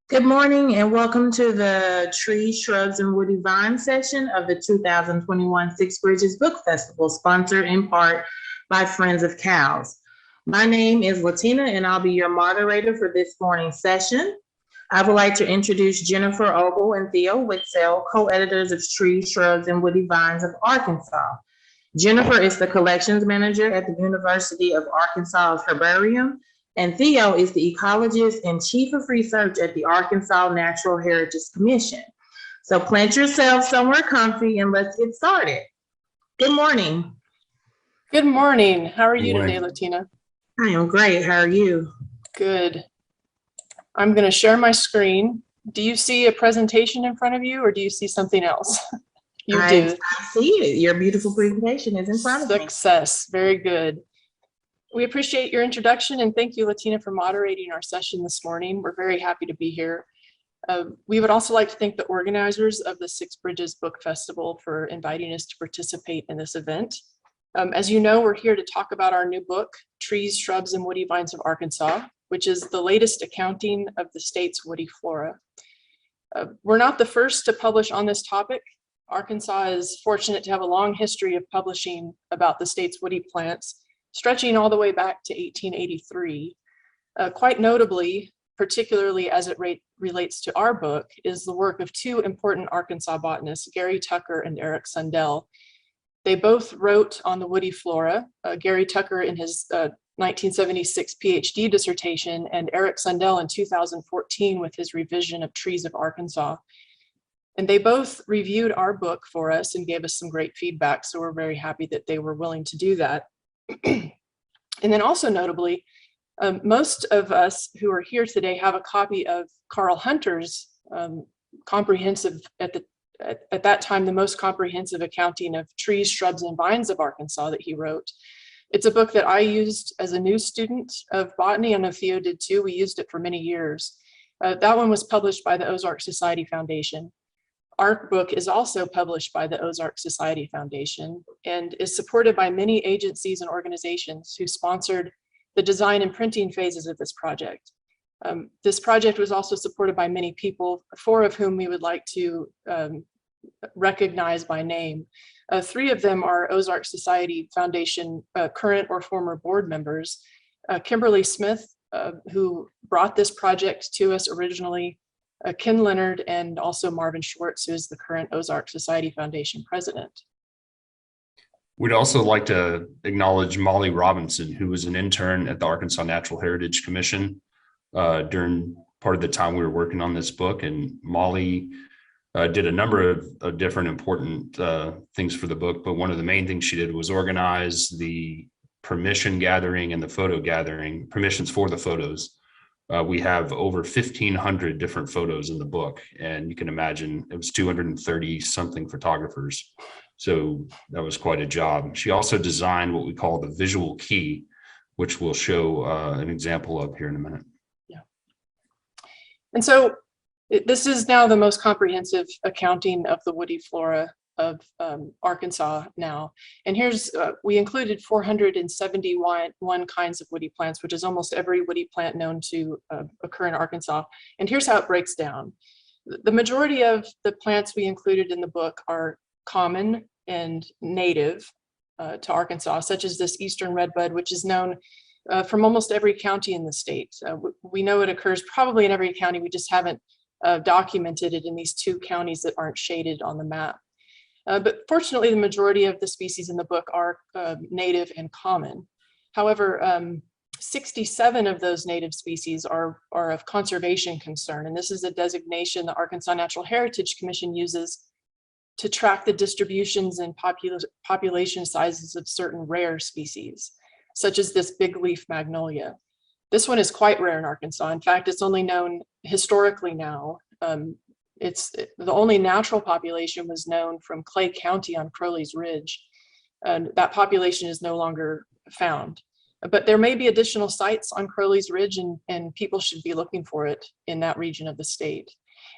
Good morning and welcome to the Trees, Shrubs, and Woody Vines session of the 2021 Six Bridges Book Festival, sponsored in part by Friends of Cows. My name is Latina and I'll be your moderator for this morning's session. I would like to introduce Jennifer Ogle and Theo Witsell, co-editors of Trees, Shrubs, and Woody Vines of Arkansas. Jennifer is the collections manager at the University of Arkansas Herbarium, and Theo is the ecologist and chief of research at the Arkansas Natural Heritage Commission. So plant yourself somewhere comfy and let's get started. Good morning. Good morning. How are you today, Latina? I am great. How are you? Good. I'm going to share my screen. Do you see a presentation in front of you or do you see something else? You do. I see it. Your beautiful presentation is in front of me. Success. Very good. We appreciate your introduction and thank you, Latina, for moderating our session this morning. We're very happy to be here. We would also like to thank the organizers of the Six Bridges Book Festival for inviting us to participate in this event. As you know, we're here to talk about our new book, Trees, Shrubs, and Woody Vines of Arkansas, which is the latest accounting of the state's woody flora. We're not the first to publish on this topic. Arkansas is fortunate to have a long history of publishing about the state's woody plants, stretching all the way back to 1883. Quite notably, particularly as it relates to our book, is the work of two important Arkansas botanists, Gary Tucker and Eric Sundell. They both wrote on the woody flora, Gary Tucker in his 1976 PhD dissertation, and Eric Sundell in 2014 with his revision of Trees of Arkansas. And they both reviewed our book for us and gave us some great feedback, so we're very happy that they were willing to do that. And then also notably, most of us who are here today have a copy of Carl Hunter's comprehensive, at that time, the most comprehensive accounting of Trees, Shrubs, and Vines of Arkansas that he wrote. It's a book that I used as a new student of botany. I know Theo did too. We used it for many years. That one was published by the Ozark Society Foundation. Our book is also published by the Ozark Society Foundation and is supported by many agencies and organizations who sponsored the design and printing phases of this project. This project was also supported by many people, four of whom we would like to recognize by name. Three of them are Ozark Society Foundation current or former board members. Kimberly Smith, who brought this project to us originally, Ken Leonard, and also Marvin Schwartz, who is the current Ozark Society Foundation president. We'd also like to acknowledge Molly Robinson, who was an intern at the Arkansas Natural Heritage Commission during part of the time we were working on this book. And Molly did a number of different important things for the book, but one of the main things she did was organize the permission gathering and the photo gathering, permissions for the photos. We have over 1,500 different photos in the book, and you can imagine it was 230 something photographers. So that was quite a job. She also designed what we call the visual key, which we'll show an example of here in a minute. Yeah. And so this is now the most comprehensive accounting of the woody flora of Arkansas now. And here's, we included 471 kinds of woody plants, which is almost every woody plant known to occur in Arkansas. And here's how it breaks down. The majority of the plants we included in the book are common and native to Arkansas, such as this eastern redbud, which is known from almost every county in the state. We know it occurs probably in every county, we just haven't documented it in these two counties that aren't shaded on the map. But fortunately, the majority of the species in the book are native and common. However, 67 of those native species are of conservation concern, and this is a designation the Arkansas Natural Heritage Commission uses to track the distributions and population sizes of certain rare species, such as this big leaf magnolia. This one is quite rare in Arkansas. In fact, it's only known historically now. The only natural population was known from Clay County on Crowley's Ridge, and that population is no longer found. But there may be additional sites on Crowley's Ridge, and people should be looking for it in that region of the state.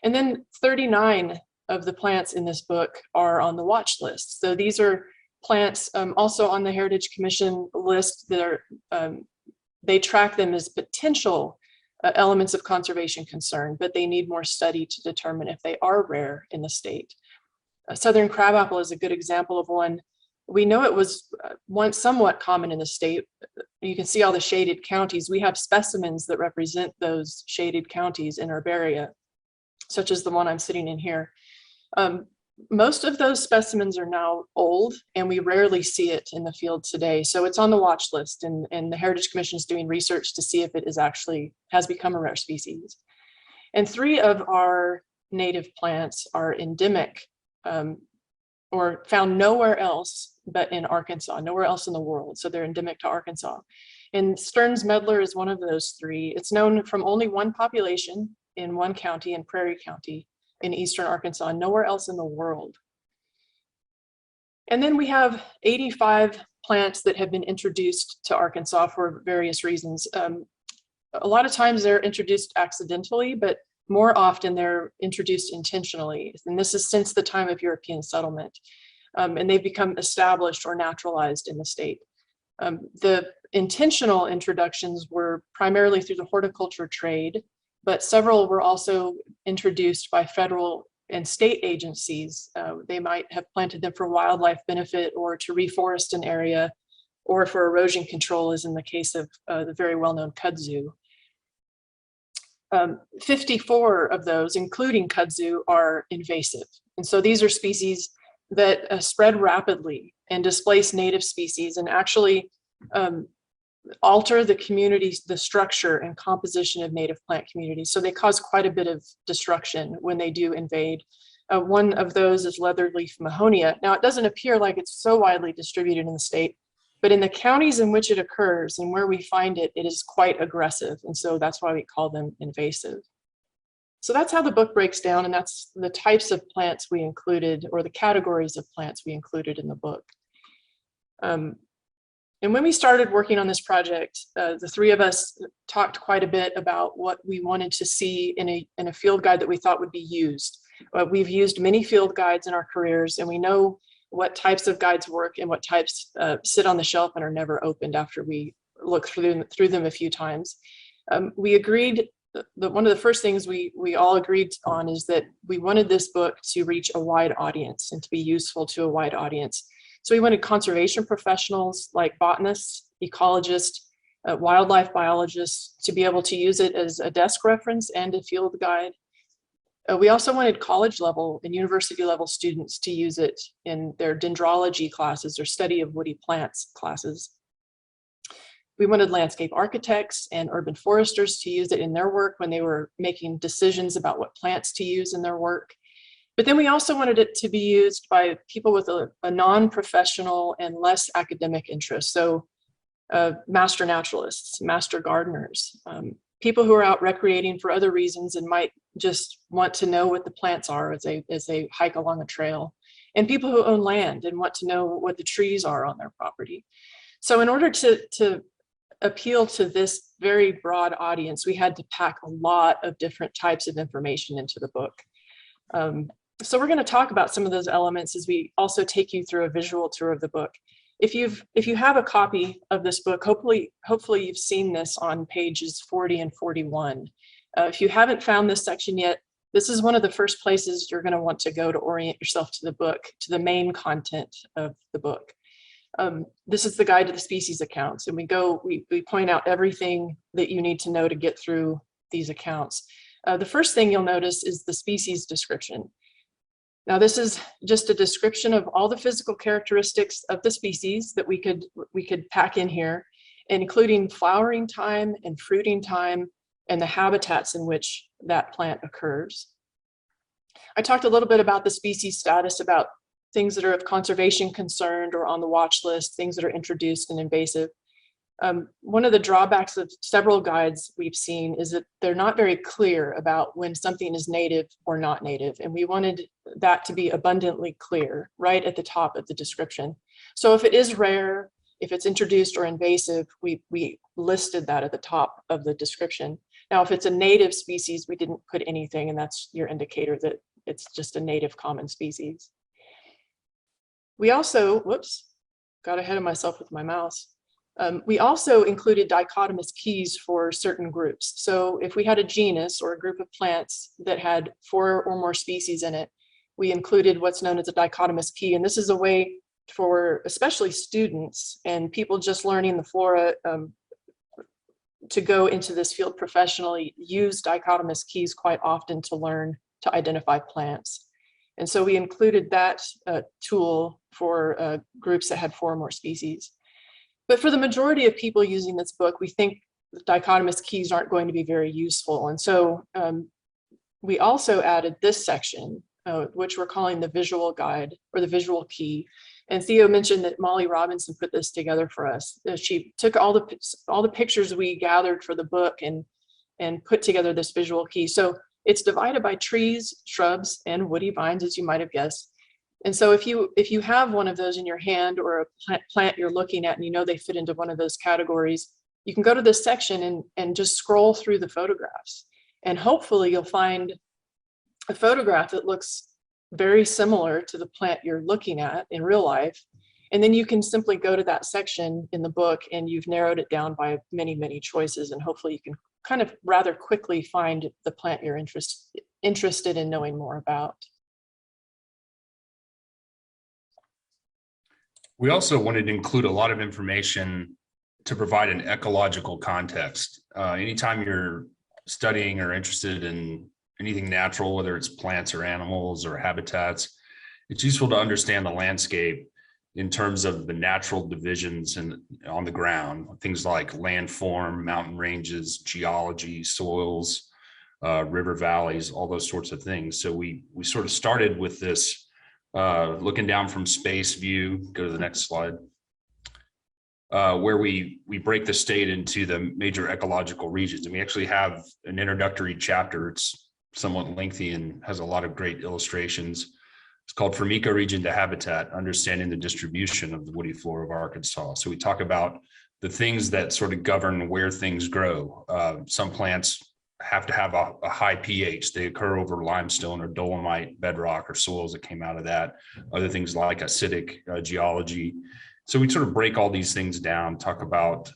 And then 39 of the plants in this book are on the watch list. So these are plants also on the Heritage Commission list that are, they track them as potential elements of conservation concern, but they need more study to determine if they are rare in the state. Southern crabapple is a good example of one. We know it was once somewhat common in the state. You can see all the shaded counties. We have specimens that represent those shaded counties in herbaria, such as the one I'm sitting in here. Most of those specimens are now old, and we rarely see it in the field today. So it's on the watch list, and the Heritage Commission is doing research to see if it is actually has become a rare species. And 3 of our native plants are endemic, or found nowhere else but in Arkansas, nowhere else in the world. So they're endemic to Arkansas. And Stearns Meddler is one of those 3. It's known from only one population in one county, in Prairie County, in eastern Arkansas, nowhere else in the world. And then we have 85 plants that have been introduced to Arkansas for various reasons. A lot of times they're introduced accidentally, but more often they're introduced intentionally. And this is since the time of European settlement. And they've become established or naturalized in the state. The intentional introductions were primarily through the horticulture trade, but several were also introduced by federal and state agencies. They might have planted them for wildlife benefit or to reforest an area, or for erosion control, as in the case of the very well-known kudzu. 54 of those, including kudzu, are invasive. And so these are species that spread rapidly and displace native species, and actually alter the communities, the structure and composition of native plant communities. So they cause quite a bit of destruction when they do invade. One of those is leatherleaf Mahonia. Now, it doesn't appear like it's so widely distributed in the state, but in the counties in which it occurs and where we find it, it is quite aggressive. And so that's why we call them invasive. So that's how the book breaks down, and that's the types of plants we included, or the categories of plants we included in the book. And when we started working on this project, the 3 of us talked quite a bit about what we wanted to see in a field guide that we thought would be used. We've used many field guides in our careers, and we know what types of guides work and what types sit on the shelf and are never opened after we look through them a few times. We agreed that one of the first things we all agreed on is that we wanted this book to reach a wide audience and to be useful to a wide audience. So we wanted conservation professionals like botanists, ecologists, wildlife biologists to be able to use it as a desk reference and a field guide. We also wanted college level and university level students to use it in their dendrology classes or study of woody plants classes. We wanted landscape architects and urban foresters to use it in their work when they were making decisions about what plants to use in their work. But then we also wanted it to be used by people with a non-professional and less academic interest. So master naturalists, master gardeners, people who are out recreating for other reasons and might just want to know what the plants are as they hike along a trail, and people who own land and want to know what the trees are on their property. So in order to appeal to this very broad audience, we had to pack a lot of different types of information into the book. So we're going to talk about some of those elements as we also take you through a visual tour of the book. If you have a copy of this book, hopefully you've seen this on pages 40 and 41. If you haven't found this section yet, this is one of the first places you're going to want to go to orient yourself to the book, to the main content of the book. This is the guide to the species accounts, and we point out everything that you need to know to get through these accounts. The first thing you'll notice is the species description. Now, this is just a description of all the physical characteristics of the species that we could pack in here, including flowering time and fruiting time and the habitats in which that plant occurs. I talked a little bit about the species status, about things that are of conservation concern or on the watch list, things that are introduced and invasive. One of the drawbacks of several guides we've seen is that they're not very clear about when something is native or not native. And we wanted that to be abundantly clear right at the top of the description. So if it is rare, if it's introduced or invasive, we listed that at the top of the description. Now, if it's a native species, we didn't put anything, and that's your indicator that it's just a native common species. We also, whoops, got ahead of myself with my mouse. We also included dichotomous keys for certain groups. So if we had a genus or a group of plants that had 4 or more species in it, we included what's known as a dichotomous key. And this is a way for especially students and people just learning the flora to go into this field professionally, use dichotomous keys quite often to learn to identify plants. And so we included that tool for groups that had 4 or more species. But for the majority of people using this book, we think the dichotomous keys aren't going to be very useful. And so we also added this section, which we're calling the visual guide or the visual key. And Theo mentioned that Molly Robinson put this together for us. She took all the pictures we gathered for the book and put together this visual key. So it's divided by trees, shrubs, and woody vines, as you might have guessed. And so if you have one of those in your hand or a plant you're looking at and you know they fit into one of those categories, you can go to this section and just scroll through the photographs. And hopefully you'll find a photograph that looks very similar to the plant you're looking at in real life. And then you can simply go to that section in the book and you've narrowed it down by many, many choices. And hopefully you can kind of rather quickly find the plant you're interested in knowing more about. We also wanted to include a lot of information to provide an ecological context. Anytime you're studying or interested in anything natural, whether it's plants or animals or habitats, it's useful to understand the landscape in terms of the natural divisions on the ground, things like landform, mountain ranges, geology, soils, river valleys, all those sorts of things. So we sort of started with this looking down from space view. Go to the next slide. Where we break the state into the major ecological regions. And we actually have an introductory chapter. It's somewhat lengthy and has a lot of great illustrations. It's called From Ecoregion to Habitat, Understanding the Distribution of the Woody Flora of Arkansas. So we talk about the things that sort of govern where things grow. Some plants have to have a high pH. They occur over limestone or dolomite bedrock or soils that came out of that. Other things like acidic geology. So we sort of break all these things down, talk about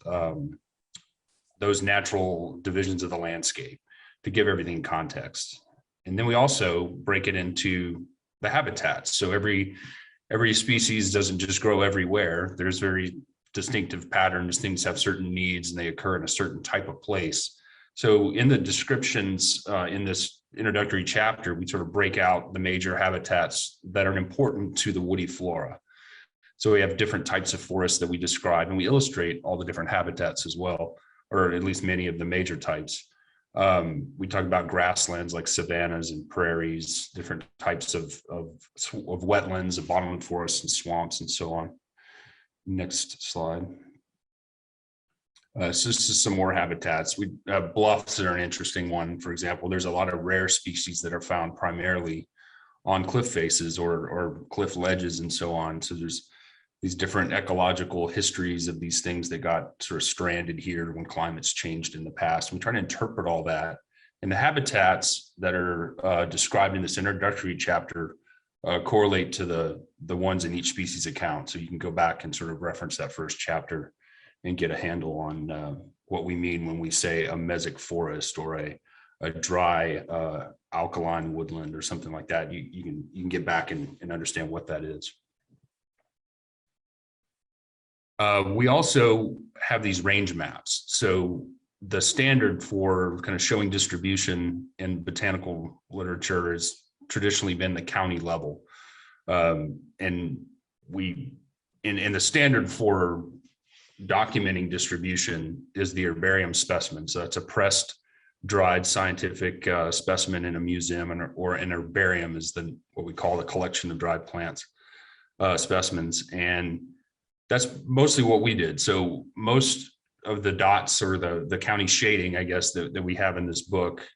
those natural divisions of the landscape to give everything context. And then we also break it into the habitats. So every species doesn't just grow everywhere. There's very distinctive patterns. Things have certain needs and they occur in a certain type of place. So in the descriptions in this introductory chapter, we sort of break out the major habitats that are important to the woody flora. So we have different types of forests that we describe, and we illustrate all the different habitats as well, or at least many of the major types. We talk about grasslands like savannas and prairies, different types of wetlands, of bottomland forests and swamps and so on. Next slide. So this is some more habitats. We have bluffs that are an interesting one. For example, there's a lot of rare species that are found primarily on cliff faces or cliff ledges and so on. So there's these different ecological histories of these things that got sort of stranded here when climates changed in the past. We try to interpret all that. And the habitats that are described in this introductory chapter correlate to the ones in each species account. So you can go back and sort of reference that first chapter and get a handle on what we mean when we say a mesic forest or a dry alkaline woodland or something like that. You can get back and understand what that is. We also have these range maps. So the standard for kind of showing distribution in botanical literature has traditionally been the county level. And the standard for documenting distribution is the herbarium specimen. So that's a pressed, dried scientific specimen in a museum, or an herbarium is what we call the collection of dried plants specimens. And that's mostly what we did. So most of the dots or the county shading, I guess, that we have in this book,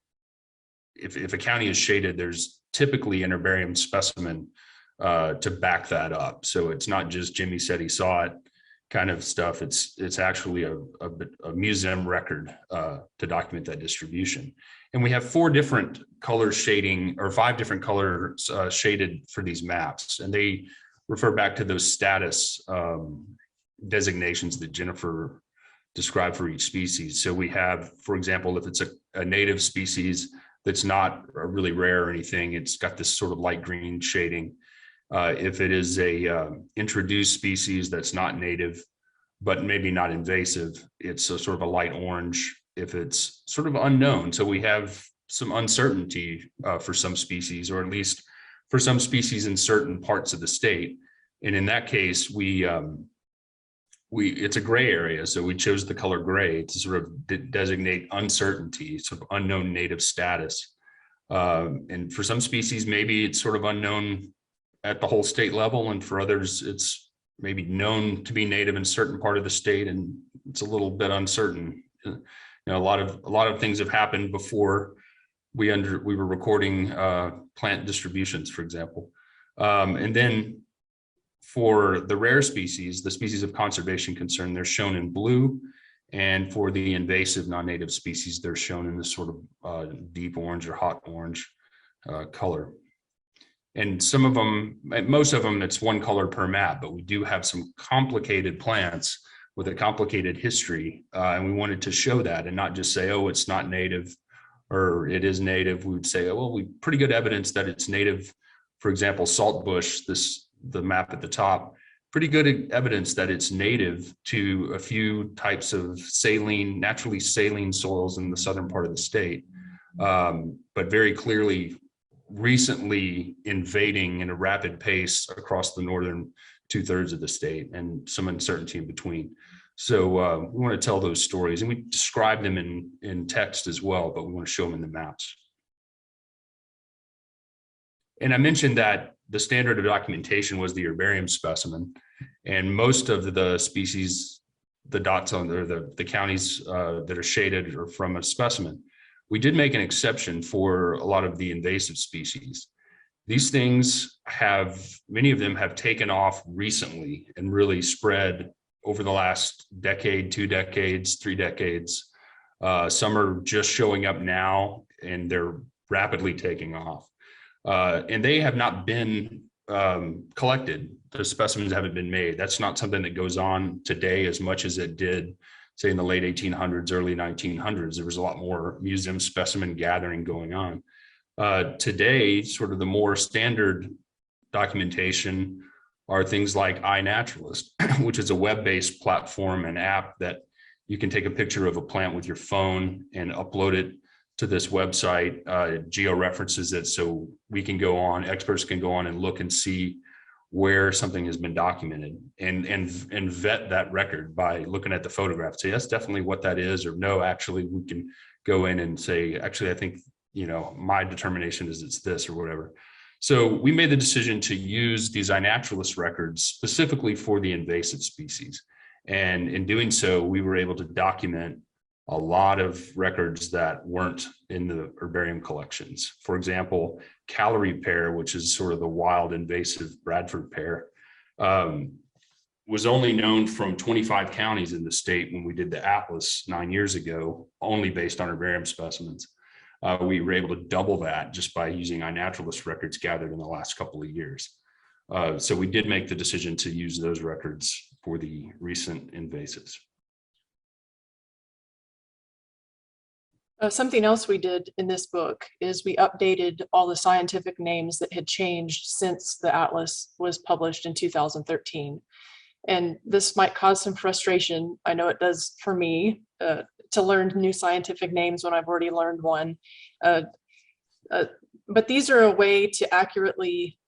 if a county is shaded, there's typically an herbarium specimen to back that up. So it's not just Jimmy said he saw it kind of stuff. It's actually a museum record to document that distribution. And we have 4 different color shading, or 5 different colors shaded for these maps. And they refer back to those status designations that Jennifer described for each species. So we have, for example, if it's a native species that's not really rare or anything, it's got this sort of light green shading. If it is a introduced species that's not native, but maybe not invasive, it's a sort of a light orange. If it's sort of unknown, so we have some uncertainty for some species, or at least for some species in certain parts of the state. And in that case, it's a gray area. So we chose the color gray to sort of designate uncertainty, sort of unknown native status. And for some species, maybe it's sort of unknown at the whole state level. And for others, it's maybe known to be native in a certain part of the state, and it's a little bit uncertain. You know, a lot of things have happened before we were recording plant distributions, for example. And then for the rare species, the species of conservation concern, they're shown in blue. And for the invasive non-native species, they're shown in this sort of deep orange or hot orange color. And some of them, most of them, it's one color per map, but we do have some complicated plants with a complicated history. And we wanted to show that and not just say, oh, it's not native or it is native. We would say, oh, well, we pretty good evidence that it's native. For example, saltbush, the map at the top, pretty good evidence that it's native to a few types of saline, naturally saline soils in the southern part of the state, but very clearly recently invading in a rapid pace across the northern 2/3 of the state, and some uncertainty in between. So we want to tell those stories, and we describe them in text as well, but we want to show them in the maps. And I mentioned that the standard of documentation was the herbarium specimen, and most of the species, the dots on there, the counties that are shaded are from a specimen. We did make an exception for a lot of the invasive species. These things many of them have taken off recently and really spread over the last decade, 2 decades, 3 decades. Some are just showing up now and they're rapidly taking off. And they have not been collected. The specimens haven't been made. That's not something that goes on today as much as it did, say, in the late 1800s, early 1900s. There was a lot more museum specimen gathering going on. Today, sort of the more standard documentation are things like iNaturalist, which is a web-based platform and app that you can take a picture of a plant with your phone and upload it to this website, georeferences it, so we can go on, experts can go on and look and see where something has been documented and vet that record by looking at the photograph. Say, that's definitely what that is, or no, actually, we can go in and say, actually, I think, you know, my determination is it's this or whatever. So we made the decision to use these iNaturalist records specifically for the invasive species. And in doing so, we were able to document a lot of records that weren't in the herbarium collections. For example, Calorie pear, which is sort of the wild invasive Bradford pear, was only known from 25 counties in the state when we did the atlas 9 years ago, only based on herbarium specimens. We were able to double that just by using iNaturalist records gathered in the last couple of years. So we did make the decision to use those records for the recent invasives. Something else we did in this book is we updated all the scientific names that had changed since the atlas was published in 2013. And this might cause some frustration. I know it does for me to learn new scientific names when I've already learned one. But these are a way to accurately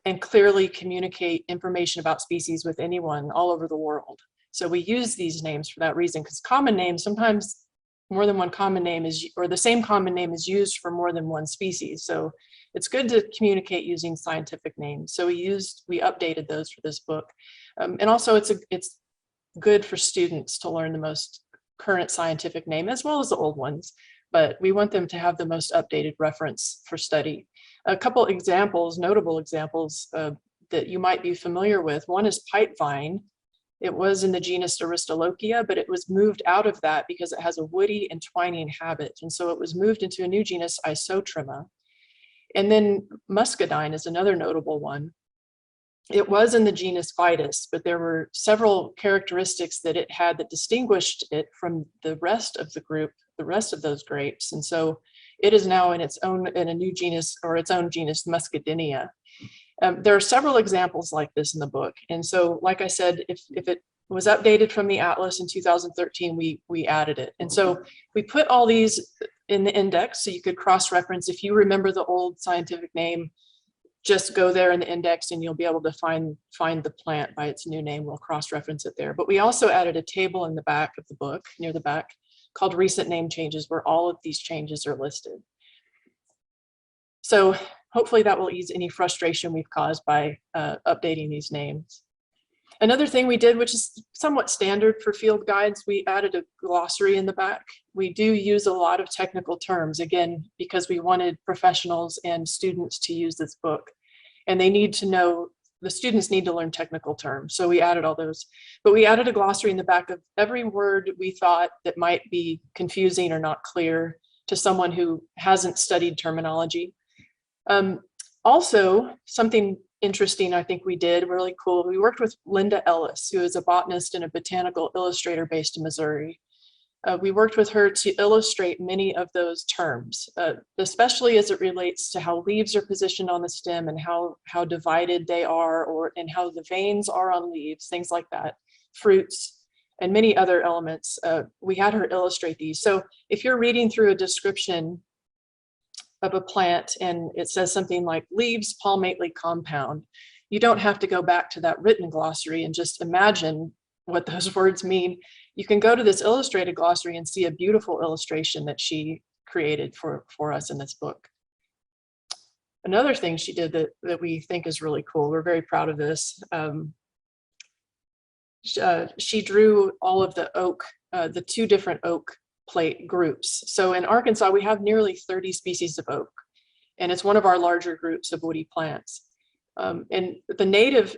and clearly communicate information about species with anyone all over the world. So we use these names for that reason, because common names, sometimes more than one common name is, or the same common name is used for more than one species. So it's good to communicate using scientific names. So we updated those for this book. And also it's good for students to learn the most current scientific name as well as the old ones, but we want them to have the most updated reference for study. A couple examples, notable examples that you might be familiar with. One is pipevine. It was in the genus Aristolochia, but it was moved out of that because it has a woody and twining habit. And so it was moved into a new genus, Isotrema. And then Muscadine is another notable one. It was in the genus Vitis, but there were several characteristics that it had that distinguished it from the rest of the group, the rest of those grapes. And so it is now in its own, in a new genus, or its own genus, Muscadinia. There are several examples like this in the book. And so, like I said, if it was updated from the Atlas in 2013, we added it. And so we put all these in the index so you could cross-reference. If you remember the old scientific name, just go there in the index and you'll be able to find the plant by its new name. We'll cross-reference it there. But we also added a table in the back of the book, near the back, called Recent Name Changes, where all of these changes are listed. So hopefully that will ease any frustration we've caused by updating these names. Another thing we did, which is somewhat standard for field guides, we added a glossary in the back. We do use a lot of technical terms, again, because we wanted professionals and students to use this book. And they need to know, the students need to learn technical terms. So we added all those. But we added a glossary in the back of every word we thought that might be confusing or not clear to someone who hasn't studied terminology. Also, something interesting I think we did, really cool, we worked with Linda Ellis, who is a botanist and a botanical illustrator based in Missouri. We worked with her to illustrate many of those terms, especially as it relates to how leaves are positioned on the stem and how divided they are, and how the veins are on leaves, things like that, fruits, and many other elements. We had her illustrate these. So if you're reading through a description of a plant and it says something like leaves palmately compound, you don't have to go back to that written glossary and just imagine what those words mean. You can go to this illustrated glossary and see a beautiful illustration that she created for us in this book. Another thing she did that we think is really cool, we're very proud of this, she drew all of the oak, the 2 different oak plate groups. So in Arkansas, we have nearly 30 species of oak, and it's one of our larger groups of woody plants. And the native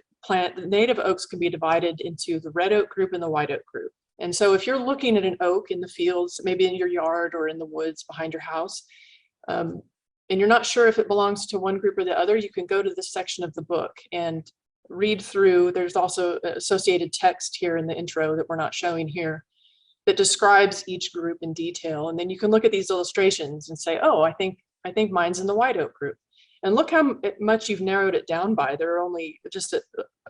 oaks can be divided into the red oak group and the white oak group. And so if you're looking at an oak in the fields, maybe in your yard or in the woods behind your house, and you're not sure if it belongs to one group or the other, you can go to this section of the book and read through. There's also associated text here in the intro that we're not showing here that describes each group in detail. And then you can look at these illustrations and say, oh, I think mine's in the white oak group. And look how much you've narrowed it down by. There are only just a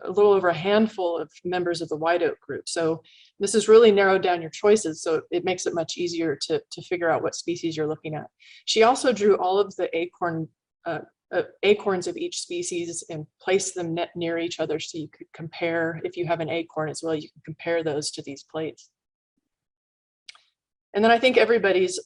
little over a handful of members of the white oak group. So this has really narrowed down your choices. So it makes it much easier to figure out what species you're looking at. She also drew all of the acorns of each species and placed them near each other so you could compare. If you have an acorn as well, you can compare those to these plates. And then I think everybody's,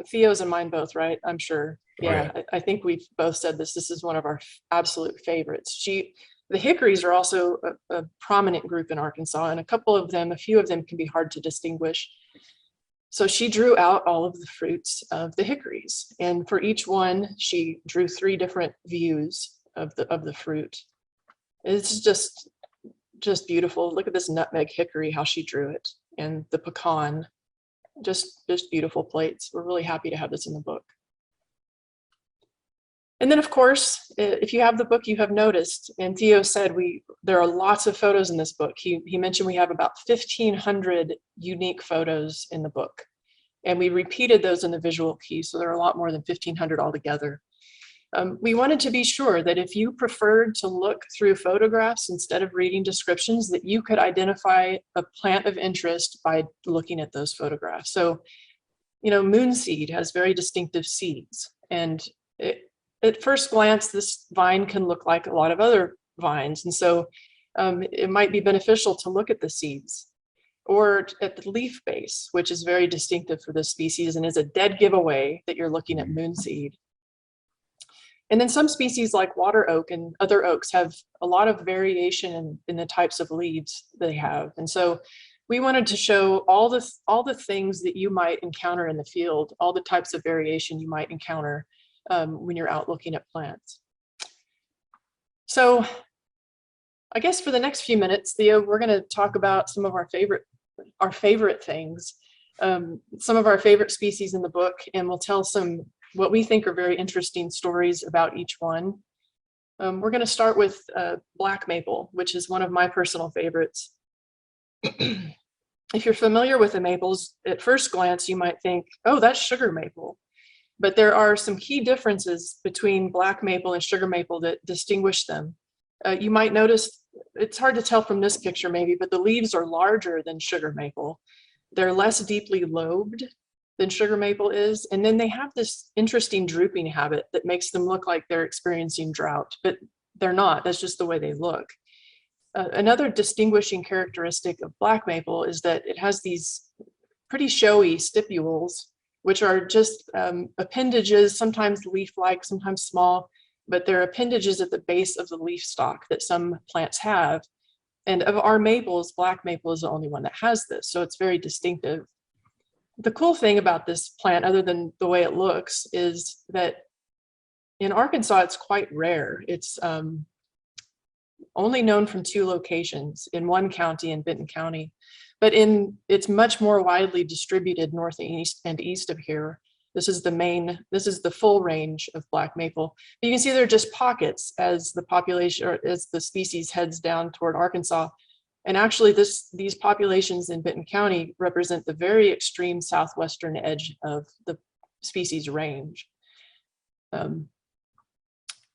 Theo's and mine both, right? I'm sure. Yeah, I think we've both said this. This is one of our absolute favorites. The hickories are also a prominent group in Arkansas, and a few of them can be hard to distinguish. So she drew out all of the fruits of the hickories, and for each one, she drew 3 different views of the fruit. It's just beautiful. Look at this nutmeg hickory, how she drew it, and the pecan. Just beautiful plates. We're really happy to have this in the book. And then, of course, if you have the book, you have noticed, and Theo said there are lots of photos in this book. He mentioned we have about 1,500 unique photos in the book, and we repeated those in the visual key, so there are a lot more than 1,500 altogether. We wanted to be sure that if you preferred to look through photographs instead of reading descriptions, that you could identify a plant of interest by looking at those photographs. So, moonseed has very distinctive seeds, and at first glance, this vine can look like a lot of other vines. And so it might be beneficial to look at the seeds or at the leaf base, which is very distinctive for this species and is a dead giveaway that you're looking at moonseed. And then some species like water oak and other oaks have a lot of variation in the types of leaves they have. And so we wanted to show all the things that you might encounter in the field, all the types of variation you might encounter when you're out looking at plants. So I guess for the next few minutes, Theo, we're going to talk about some of our favorite things, some of our favorite species in the book, and we'll tell some what we think are very interesting stories about each one. We're going to start with black maple, which is one of my personal favorites. If you're familiar with the maples, at first glance, you might think, oh, that's sugar maple. But there are some key differences between black maple and sugar maple that distinguish them. You might notice, it's hard to tell from this picture maybe, but the leaves are larger than sugar maple. They're less deeply lobed than sugar maple is. And then they have this interesting drooping habit that makes them look like they're experiencing drought, but they're not. That's just the way they look. Another distinguishing characteristic of black maple is that it has these pretty showy stipules, which are just appendages, sometimes leaf-like, sometimes small, but they're appendages at the base of the leaf stalk that some plants have. And of our maples, black maple is the only one that has this, so it's very distinctive. The cool thing about this plant, other than the way it looks, is that in Arkansas, it's quite rare. It's only known from 2 locations, in one county, in Benton County, but it's much more widely distributed north and east of here. This is the full range of black maple. But you can see they're just pockets as the population, or as the species heads down toward Arkansas. And actually these populations in Benton County represent the very extreme southwestern edge of the species range.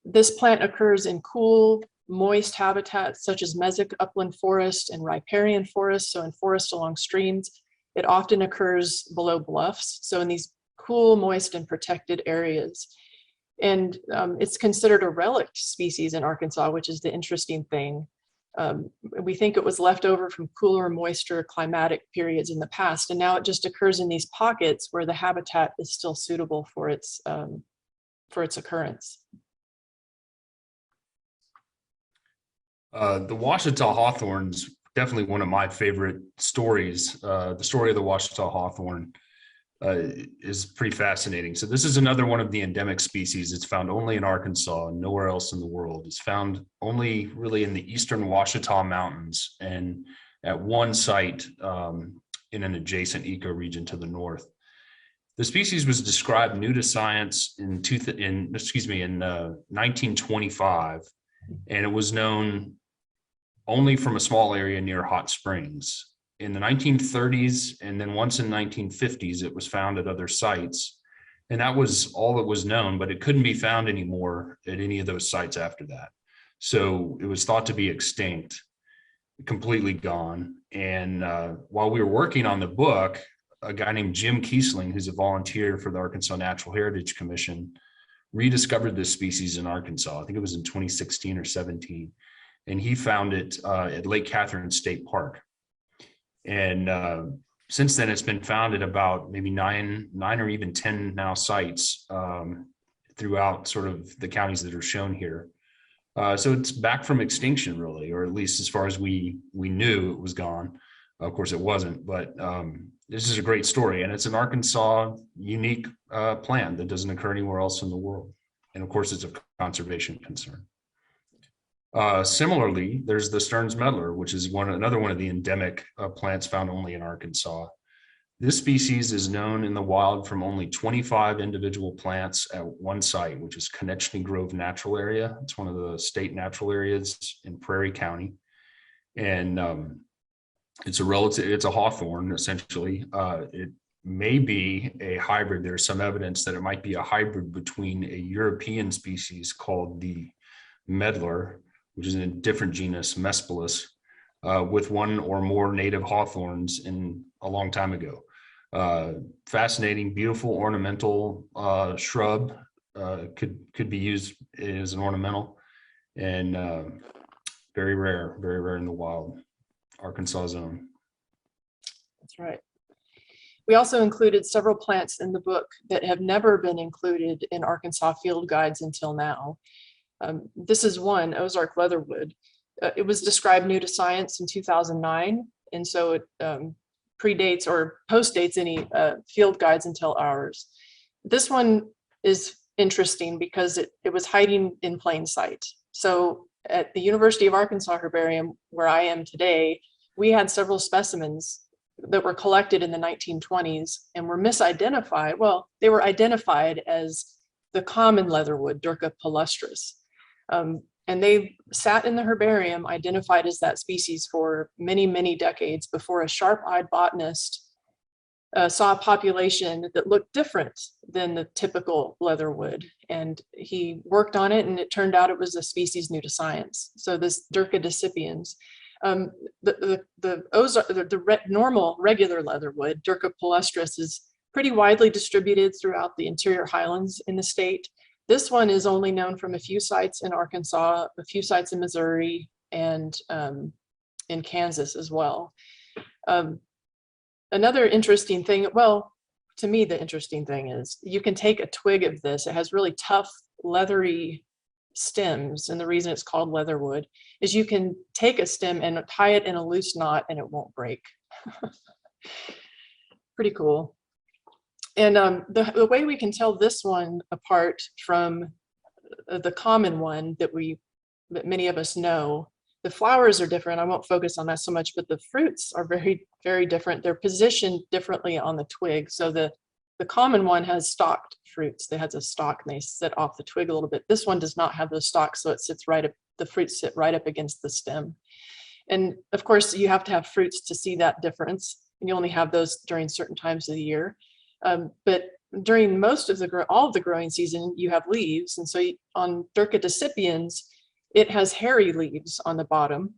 This plant occurs in cool, moist habitats such as mesic upland forest and riparian forest. So in forests along streams, it often occurs below bluffs. So in these cool, moist, and protected areas. And it's considered a relic species in Arkansas, which is the interesting thing. We think it was left over from cooler, moister climatic periods in the past, and now it just occurs in these pockets where the habitat is still suitable for its occurrence. The Washington Hawthorne's definitely one of my favorite stories. The story of the Washington Hawthorne is pretty fascinating. So this is another one of the endemic species. It's found only in Arkansas and nowhere else in the world. It's found only really in the eastern Washita Mountains and at one site in an adjacent ecoregion to the north. The species was described new to science in 1925, and it was known only from a small area near hot springs. In the 1930s, and then once in 1950s, it was found at other sites. And that was all that was known, but it couldn't be found anymore at any of those sites after that. So it was thought to be extinct, completely gone. And while we were working on the book, a guy named Jim Kiesling, who's a volunteer for the Arkansas Natural Heritage Commission, rediscovered this species in Arkansas. I think it was in 2016 or 17. And he found it at Lake Catherine State Park. And since then, it's been found at about maybe nine or even 10 now sites throughout sort of the counties that are shown here. So it's back from extinction, really, or at least as far as we knew it was gone. Of course, it wasn't, but this is a great story. And it's an Arkansas unique plant that doesn't occur anywhere else in the world. And of course, it's a conservation concern. Similarly, there's the Stearns Meddler, which is another one of the endemic plants found only in Arkansas. This species is known in the wild from only 25 individual plants at one site, which is Konechny Grove Natural Area. It's one of the state natural areas in Prairie County. And it's a hawthorn, essentially. It may be a hybrid. There's some evidence that it might be a hybrid between a European species called the Meddler, which is in a different genus, Mespilus, with one or more native hawthorns in a long time ago. Fascinating, beautiful ornamental shrub, could be used as an ornamental, and very rare in the wild, Arkansas zone. That's right. We also included several plants in the book that have never been included in Arkansas field guides until now. This is one, Ozark Leatherwood. It was described new to science in 2009, and so it predates or postdates any field guides until ours. This one is interesting because it was hiding in plain sight. So at the University of Arkansas Herbarium, where I am today, we had several specimens that were collected in the 1920s and were misidentified. Well, they were identified as the common leatherwood, Durca palustris. And they sat in the herbarium identified as that species for many, many decades before a sharp-eyed botanist saw a population that looked different than the typical leatherwood. And he worked on it, and it turned out it was a species new to science. So this Dirca decipiens, normal regular leatherwood, Dirca palustris, is pretty widely distributed throughout the interior highlands in the state. This one is only known from a few sites in Arkansas, a few sites in Missouri, and in Kansas as well. Another interesting thing, well, to me, the interesting thing is you can take a twig of this. It has really tough, leathery stems. And the reason it's called leatherwood is you can take a stem and tie it in a loose knot and it won't break. Pretty cool. And the way we can tell this one apart from the common one that many of us know, the flowers are different. I won't focus on that so much, but the fruits are very, very different. They're positioned differently on the twig. So the common one has stalked fruits. That has a stalk and they sit off the twig a little bit. This one does not have those stalks, so it sits right up, the fruits sit right up against the stem. And of course, you have to have fruits to see that difference. And you only have those during certain times of the year. But during most of all of the growing season, you have leaves. And so on Dirca decipiens, it has hairy leaves on the bottom.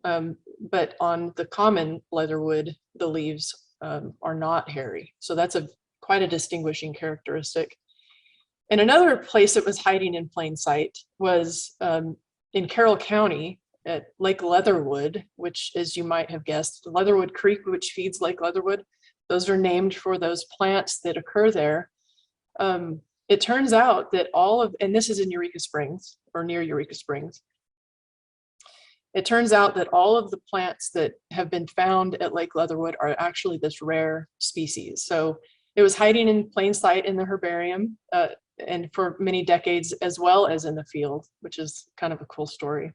But on the common leatherwood, the leaves are not hairy. So that's quite a distinguishing characteristic. And another place it was hiding in plain sight was in Carroll County at Lake Leatherwood, which, as you might have guessed, Leatherwood Creek, which feeds Lake Leatherwood. Those are named for those plants that occur there. It turns out that and this is in Eureka Springs, or near Eureka Springs. It turns out that all of the plants that have been found at Lake Leatherwood are actually this rare species. So it was hiding in plain sight in the herbarium and for many decades, as well as in the field, which is kind of a cool story.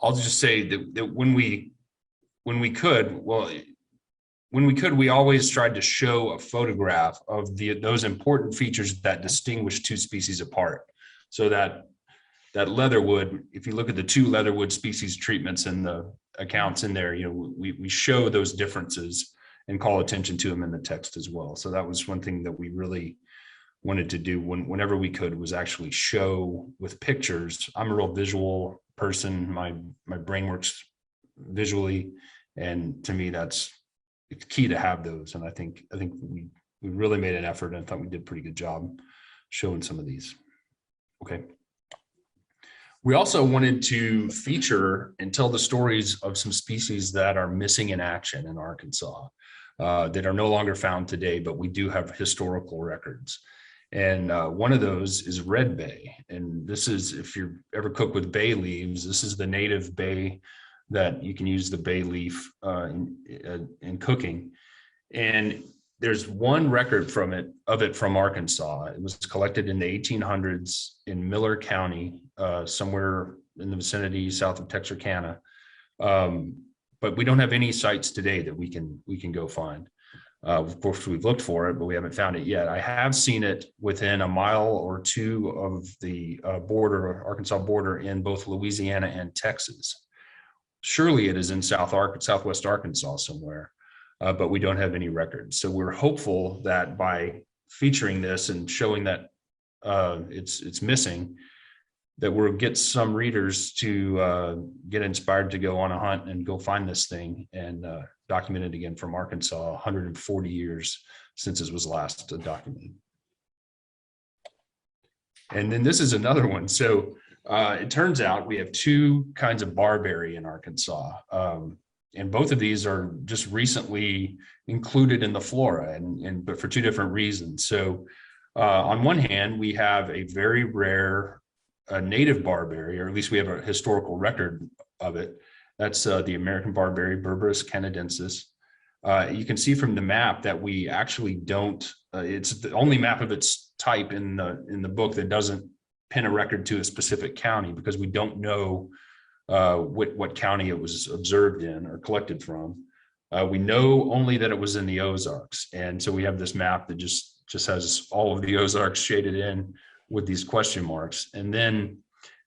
I'll just say that when we could, we always tried to show a photograph of those important features that distinguish two species apart. So that leatherwood, if you look at the two leatherwood species treatments in the accounts in there, we show those differences and call attention to them in the text as well. So that was one thing that we really wanted to do whenever we could, was actually show with pictures. I'm a real visual person. My brain works visually. And to me, it's key to have those. And I think we really made an effort, and I thought we did a pretty good job showing some of these. Okay. We also wanted to feature and tell the stories of some species that are missing in action in Arkansas, that are no longer found today, but we do have historical records. And one of those is red bay. And this is, if you ever cook with bay leaves, this is the native bay that you can use the bay leaf in cooking. And there's one record of it from Arkansas. It was collected in the 1800s in Miller County, somewhere in the vicinity south of Texarkana. But we don't have any sites today that we can go find. Of course, we've looked for it, but we haven't found it yet. I have seen it within a mile or two of the Arkansas border in both Louisiana and Texas. Surely it is in southwest Arkansas somewhere, but we don't have any records. So we're hopeful that by featuring this and showing that it's missing, that we'll get some readers to get inspired to go on a hunt and go find this thing and document it again from Arkansas, 140 years since it was last documented. And then this is another one. So it turns out we have two kinds of barberry in Arkansas. And both of these are just recently included in the flora, but for two different reasons. So on one hand, we have a very rare native barberry, or at least we have a historical record of it. That's the American barberry, Berberis canadensis. You can see from the map that we actually don't, it's the only map of its type in the book that doesn't pin a record to a specific county, because we don't know what county it was observed in or collected from. We know only that it was in the Ozarks. And so we have this map that just just has all of the Ozarks shaded in with these question marks. And then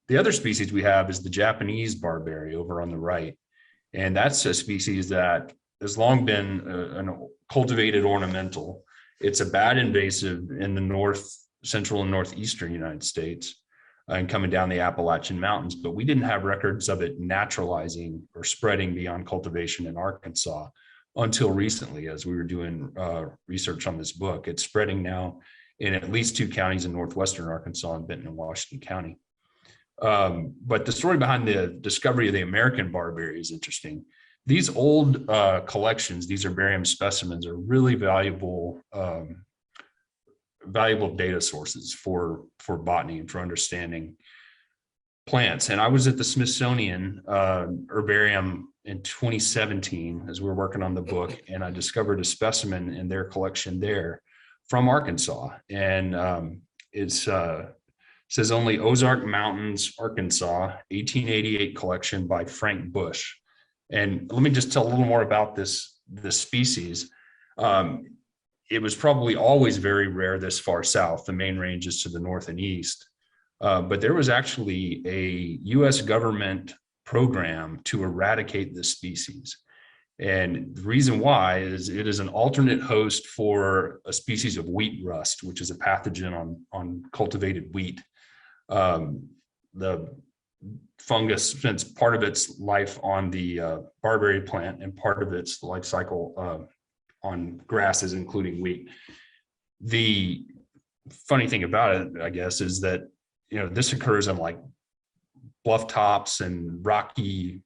the other species we have is the Japanese barberry over on the right. And that's a species that has long been an cultivated ornamental. It's a bad invasive in the north, central and northeastern United States and coming down the Appalachian Mountains, but we didn't have records of it naturalizing or spreading beyond cultivation in Arkansas until recently, as we were doing research on this book. It's spreading now in at least 2 counties in northwestern Arkansas and Benton and Washington County. But the story behind the discovery of the American barberry is interesting. These old collections, these herbarium specimens, are really valuable data sources for botany and for understanding plants. And I was at the Smithsonian Herbarium in 2017 as we were working on the book, and I discovered a specimen in their collection there from Arkansas. And it says only Ozark Mountains, Arkansas, 1888 collection by Frank Bush. And let me just tell a little more about this species. It was probably always very rare this far south. The main range is to the north and east. But there was actually a US government program to eradicate this species. And the reason why is it is an alternate host for a species of wheat rust, which is a pathogen on cultivated wheat. The fungus spends part of its life on the barberry plant and part of its life cycle on grasses, including wheat. The funny thing about it, I guess, is that, this occurs in like bluff tops and rocky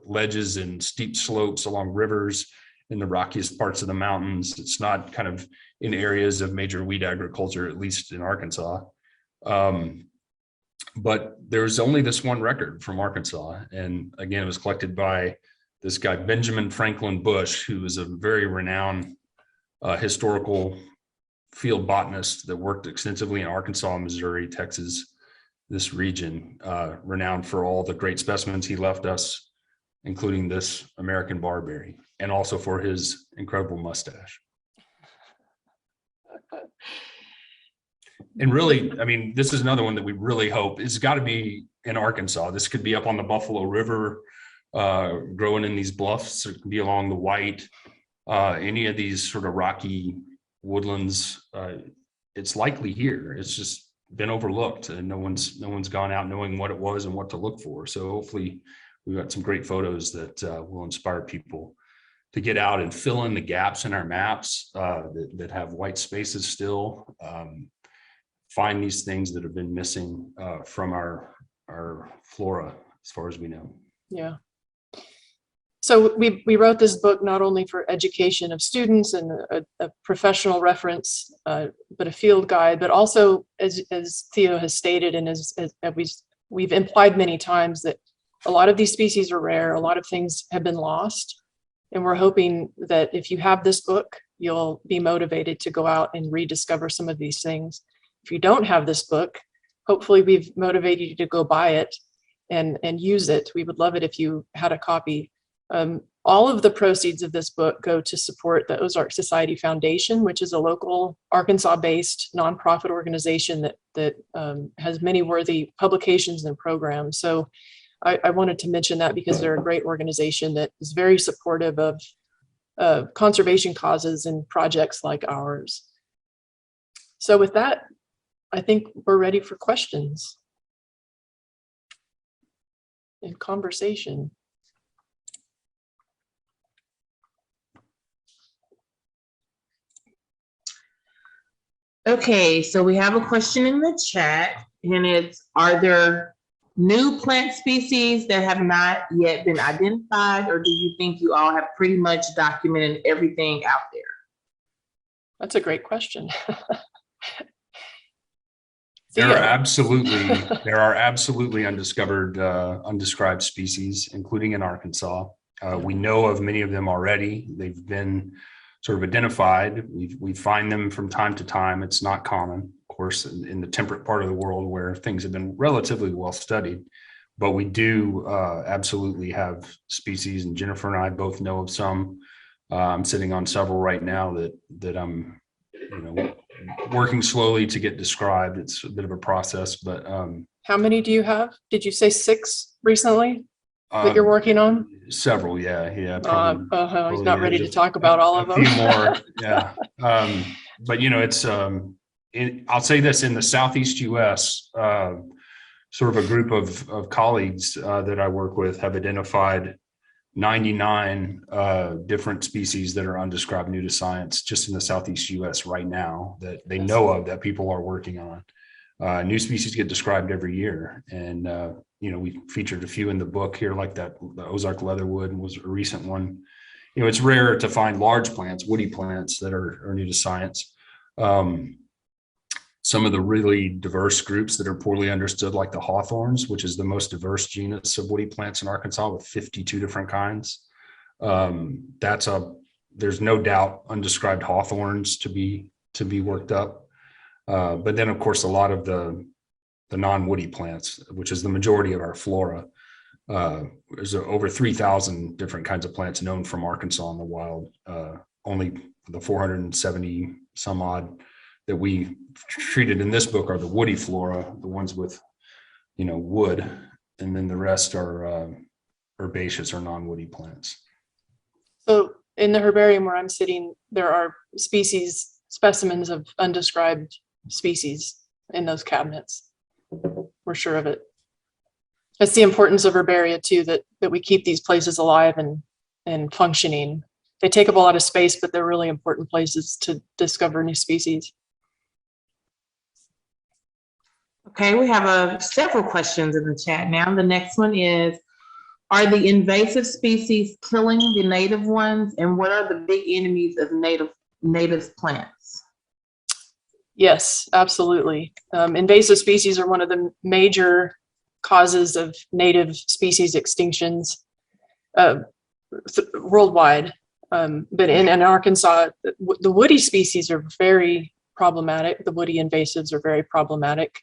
ledges and steep slopes along rivers in the rockiest parts of the mountains. It's not kind of in areas of major wheat agriculture, at least in Arkansas. But there's only this one record from Arkansas. And again, it was collected by this guy, Benjamin Franklin Bush, who is a very renowned historical field botanist that worked extensively in Arkansas, Missouri, Texas, this region, renowned for all the great specimens he left us, including this American barberry, and also for his incredible mustache. And really, I mean, this is another one that we really hope it's got to be in Arkansas. This could be up on the Buffalo River, growing in these bluffs. It could be along the White, any of these sort of rocky woodlands. It's likely here. It's just been overlooked, and no one's gone out knowing what it was and what to look for. So hopefully, we've got some great photos that will inspire people to get out and fill in the gaps in our maps that have white spaces still. Find these things that have been missing from our flora, as far as we know. Yeah. So we wrote this book not only for education of students and a professional reference, but a field guide, but also, as Theo has stated, and as we've implied many times, that a lot of these species are rare. A lot of things have been lost. And we're hoping that if you have this book, you'll be motivated to go out and rediscover some of these things. If you don't have this book, hopefully we've motivated you to go buy it and use it. We would love it if you had a copy. All of the proceeds of this book go to support the Ozark Society Foundation, which is a local Arkansas-based nonprofit organization that has many worthy publications and programs. So I wanted to mention that because they're a great organization that is very supportive of conservation causes and projects like ours. So with that, I think we're ready for questions and conversation. Okay, so we have a question in the chat, and it's, are there new plant species that have not yet been identified, or do you think you all have pretty much documented everything out there? That's a great question. There are absolutely undiscovered, undescribed species, including in Arkansas. We know of many of them already. They've been sort of identified. We find them from time to time. It's not common, of course, in the temperate part of the world where things have been relatively well studied. But we do absolutely have species, and Jennifer and I both know of some. I'm sitting on several right now that I'm working slowly to get described. It's a bit of a process, but How many do you have? Did you say 6 recently that you're working on? several. Yeah. Probably, He's not ready to talk about all of them. A few more. Yeah. But it's, I'll say this, in the Southeast US, sort of a group of colleagues that I work with have identified 99 different species that are undescribed new to science just in the Southeast US right now that they know of, that people are working on. New species get described every year. And, we featured a few in the book here, like the Ozark Leatherwood was a recent one. It's rare to find large plants, woody plants that are new to science. Some of the really diverse groups that are poorly understood, like the hawthorns, which is the most diverse genus of woody plants in Arkansas with 52 different kinds. There's no doubt undescribed hawthorns to be worked up. But then, of course, a lot of the non-woody plants, which is the majority of our flora. There's over 3,000 different kinds of plants known from Arkansas in the wild. Only the 470 some odd that we treated in this book are the woody flora, the ones with, wood, and then the rest are herbaceous or non-woody plants. So in the herbarium where I'm sitting, there are specimens of undescribed species in those cabinets. We're sure of it. That's the importance of herbaria too, that we keep these places alive and functioning. They take up a lot of space, but they're really important places to discover new species. Okay, we have several questions in the chat now. The next one is, are the invasive species killing the native ones? And what are the big enemies of native plants? Yes, absolutely. Invasive species are one of the major causes of native species extinctions worldwide. But in Arkansas, the woody species are very problematic. The woody invasives are very problematic.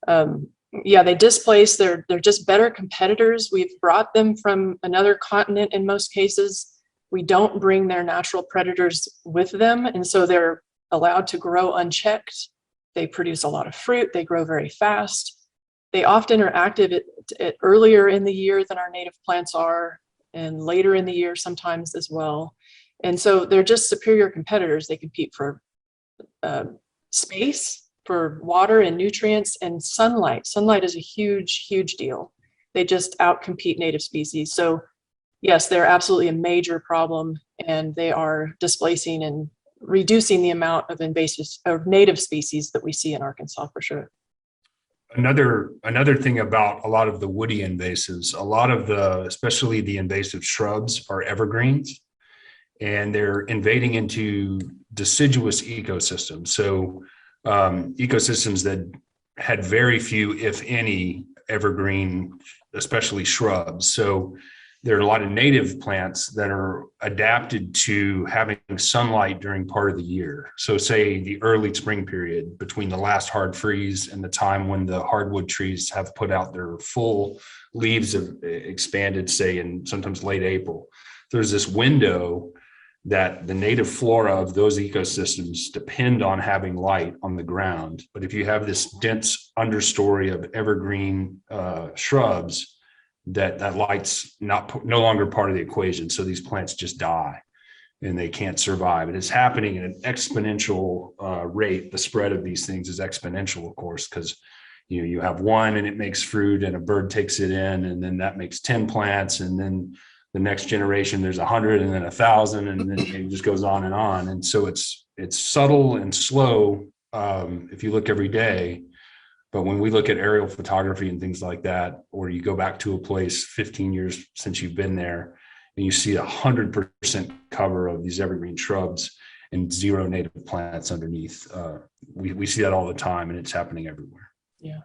They displace, they're just better competitors. We've brought them from another continent in most cases. We don't bring their natural predators with them, and so they're allowed to grow unchecked. They produce a lot of fruit. They grow very fast. They often are active at earlier in the year than our native plants are, and later in the year sometimes as well. And so they're just superior competitors. They compete for space, for water and nutrients, and sunlight. Sunlight is a huge, huge deal. They just outcompete native species. So yes, they're absolutely a major problem, and they are displacing and reducing the amount of invasive or native species that we see in Arkansas for sure. Another thing about a lot of the woody invasives, especially the invasive shrubs, are evergreens, and they're invading into deciduous ecosystems. So ecosystems that had very few, if any, evergreen, especially shrubs. So there are a lot of native plants that are adapted to having sunlight during part of the year. So say the early spring period between the last hard freeze and the time when the hardwood trees have put out their full leaves have expanded, say in sometimes late April. There's this window that the native flora of those ecosystems depend on having light on the ground. But if you have this dense understory of evergreen shrubs, that light's no longer part of the equation. So these plants just die and they can't survive. And it's happening at an exponential rate. The spread of these things is exponential, of course, because you have one and it makes fruit and a bird takes it in, and then that makes 10 plants, and then the next generation there's 100 and then 1,000, and then it just goes on. And so it's subtle and slow if you look every day. But when we look at aerial photography and things like that, or you go back to a place 15 years since you've been there and you see 100% cover of these evergreen shrubs and zero native plants underneath, we see that all the time, and it's happening everywhere. Yeah.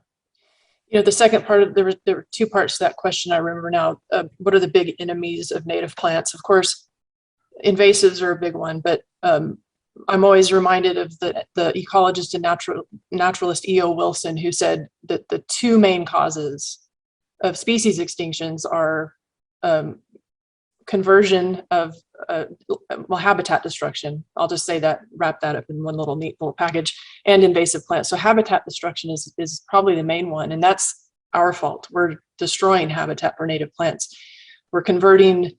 The second part there were two parts to that question I remember now. What are the big enemies of native plants? Of course, invasives are a big one, but I'm always reminded of the ecologist and naturalist E.O. Wilson, who said that the two main causes of species extinctions are conversion of habitat destruction. I'll just say that, wrap that up in one little neat little package, and invasive plants. So habitat destruction is probably the main one, and that's our fault. We're destroying habitat for native plants. We're converting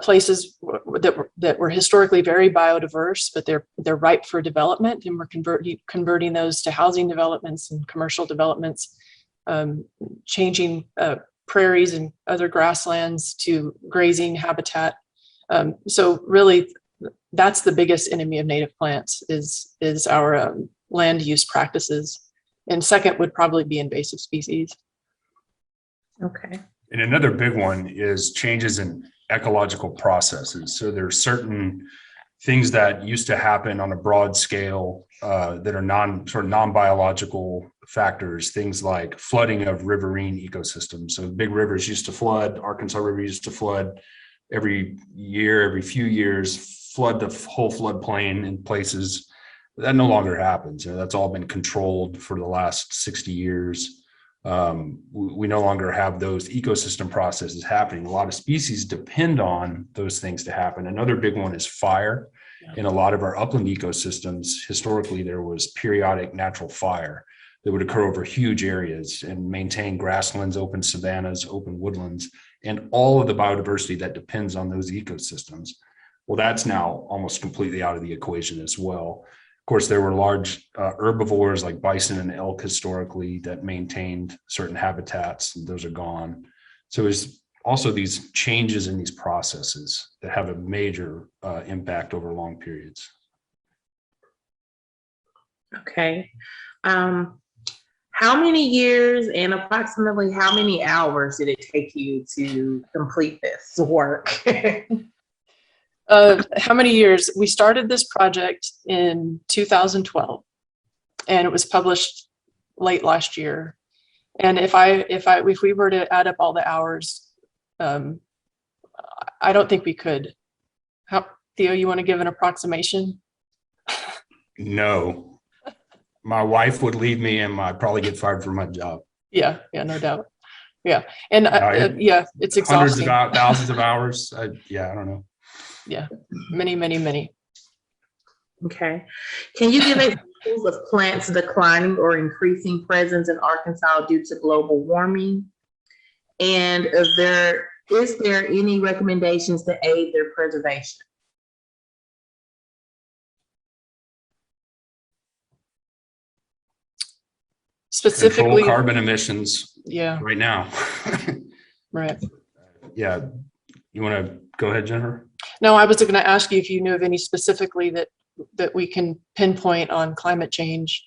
places that were historically very biodiverse, but they're ripe for development, and we're converting those to housing developments and commercial developments, changing prairies and other grasslands to grazing habitat. So really, that's the biggest enemy of native plants is our land use practices. And second would probably be invasive species. Okay. And another big one is changes in ecological processes. So there's certain things that used to happen on a broad scale that are non-biological factors, things like flooding of riverine ecosystems. So big rivers used to flood. Arkansas River used to flood every year, every few years, flood the whole floodplain in places. That no longer happens. That's all been controlled for the last 60 years. We no longer have those ecosystem processes happening. A lot of species depend on those things to happen. Another big one is fire. In a lot of our upland ecosystems, historically, there was periodic natural fire that would occur over huge areas and maintain grasslands, open savannas, open woodlands, and all of the biodiversity that depends on those ecosystems. Well, that's now almost completely out of the equation as well. Of course, there were large herbivores like bison and elk historically that maintained certain habitats, and those are gone. So there's also these changes in these processes that have a major impact over long periods. Okay. How many years and approximately how many hours did it take you to complete this work? How many years? We started this project in 2012, and it was published late last year. And if we were to add up all the hours, I don't think we could. Theo, you want to give an approximation? No. My wife would leave me and I'd probably get fired from my job. Yeah, no doubt. Yeah, and it's exhausting. Hundreds of thousands of hours. I don't know. Yeah, many. Okay. Can you give examples of plants declining or increasing presence in Arkansas due to global warming? And is there any recommendations to aid their preservation? Specifically, control carbon emissions. Yeah. Right now. Right. Yeah. You want to go ahead, Jennifer? No, I was going to ask you if you knew of any specifically that we can pinpoint on climate change.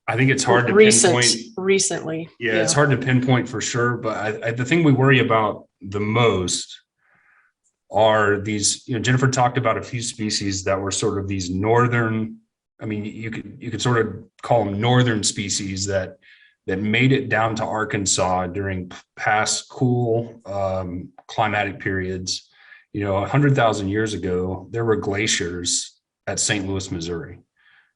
I think it's hard to pinpoint. Recently. Yeah, it's hard to pinpoint for sure. But the thing we worry about the most are these, Jennifer talked about a few species that were sort of these northern, you could sort of call them northern species that made it down to Arkansas during past cool climatic periods. 100,000 years ago, there were glaciers at St. Louis, Missouri,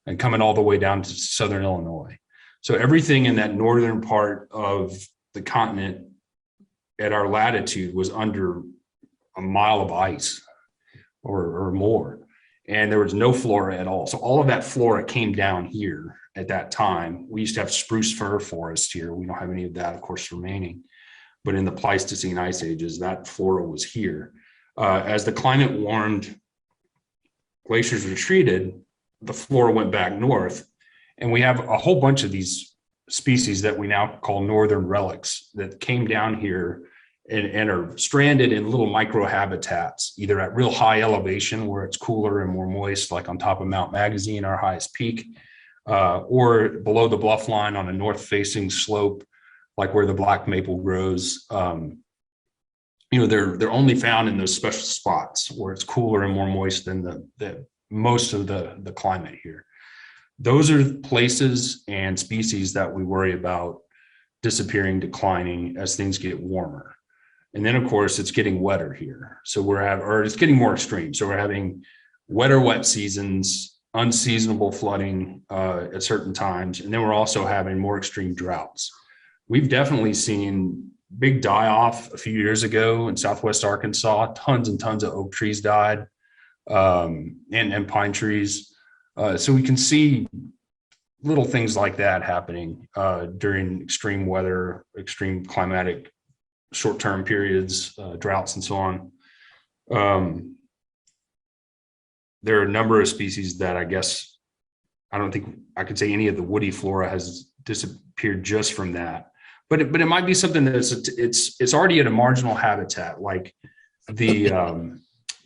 and coming all the way down to southern Illinois. So everything in that northern part of the continent at our latitude was under a mile of ice or more. And there was no flora at all. So all of that flora came down here at that time. We used to have spruce fir forest here. We don't have any of that, of course, remaining. But in the Pleistocene ice ages, that flora was here. As the climate warmed, glaciers retreated, the flora went back north. And we have a whole bunch of these species that we now call northern relics that came down here and are stranded in little microhabitats, either at real high elevation where it's cooler and more moist, like on top of Mount Magazine, our highest peak, or below the bluff line on a north-facing slope, like where the black maple grows. They're only found in those special spots where it's cooler and more moist than the most of the climate here. Those are places and species that we worry about disappearing, declining as things get warmer. And then, of course, it's getting wetter here. So it's getting more extreme. So we're having wetter wet seasons, unseasonable flooding at certain times. And then we're also having more extreme droughts. We've definitely seen big die-off a few years ago in Southwest Arkansas. Tons and tons of oak trees died, and pine trees. So we can see little things like that happening during extreme weather, extreme climatic, short-term periods, droughts, and so on. There are a number of species that I guess I don't think I could say any of the woody flora has disappeared just from that. But it might be something that it's already at a marginal habitat, like the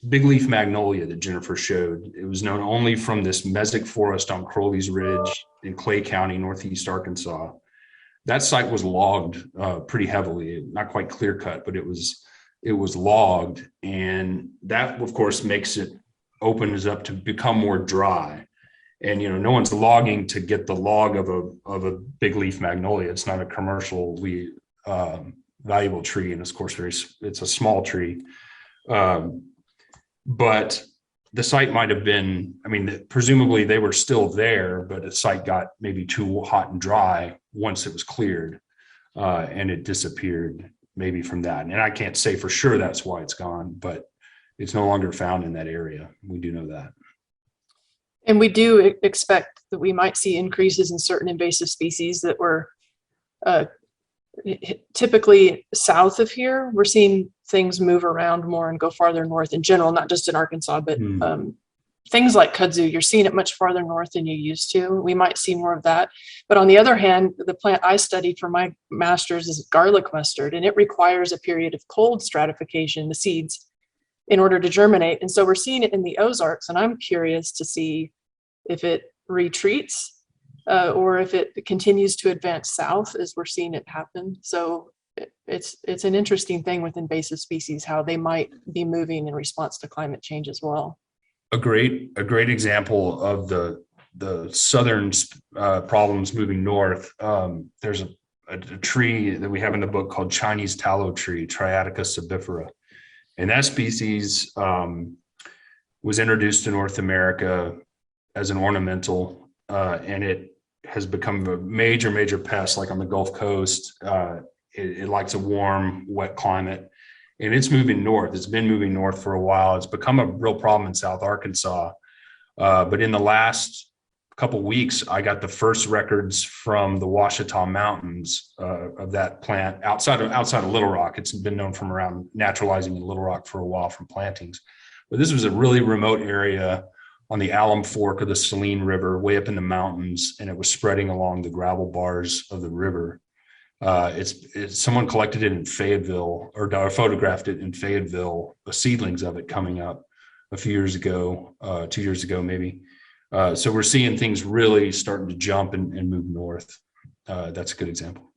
big leaf magnolia that Jennifer showed. It was known only from this mesic forest on Crowley's Ridge in Clay County, northeast Arkansas. That site was logged pretty heavily, not quite clear cut, but it was logged, and that of course opens up to become more dry. And no one's logging to get the log of a big leaf magnolia. It's not a commercially valuable tree, and of course it's a small tree. But the site might have been, presumably they were still there, but the site got maybe too hot and dry once it was cleared, and it disappeared maybe from that. And I can't say for sure that's why it's gone, but it's no longer found in that area. We do know that. And we do expect that we might see increases in certain invasive species that were typically south of here. We're seeing things move around more and go farther north in general, not just in Arkansas, but things like kudzu, you're seeing it much farther north than you used to. We might see more of that. But on the other hand, the plant I studied for my master's is garlic mustard, and it requires a period of cold stratification, the seeds, in order to germinate. And so we're seeing it in the Ozarks, and I'm curious to see if it retreats or if it continues to advance south as we're seeing it happen. So it's an interesting thing with invasive species, how they might be moving in response to climate change as well. A great example of the southern problems moving north. There's a tree that we have in the book called Chinese tallow tree, Triatica subifera. And that species was introduced to North America as an ornamental, and it has become a major pest, like on the Gulf Coast. It likes a warm, wet climate, and it's moving north. It's been moving north for a while. It's become a real problem in South Arkansas. But in the last couple of weeks, I got the first records from the Ouachita Mountains of that plant outside of Little Rock. It's been known from around naturalizing in Little Rock for a while from plantings. But this was a really remote area on the Alum Fork of the Saline River, way up in the mountains, and it was spreading along the gravel bars of the river. Someone collected it in Fayetteville or photographed it in Fayetteville, the seedlings of it coming up a few years ago, 2 years ago, maybe. So we're seeing things really starting to jump and move north. That's a good example.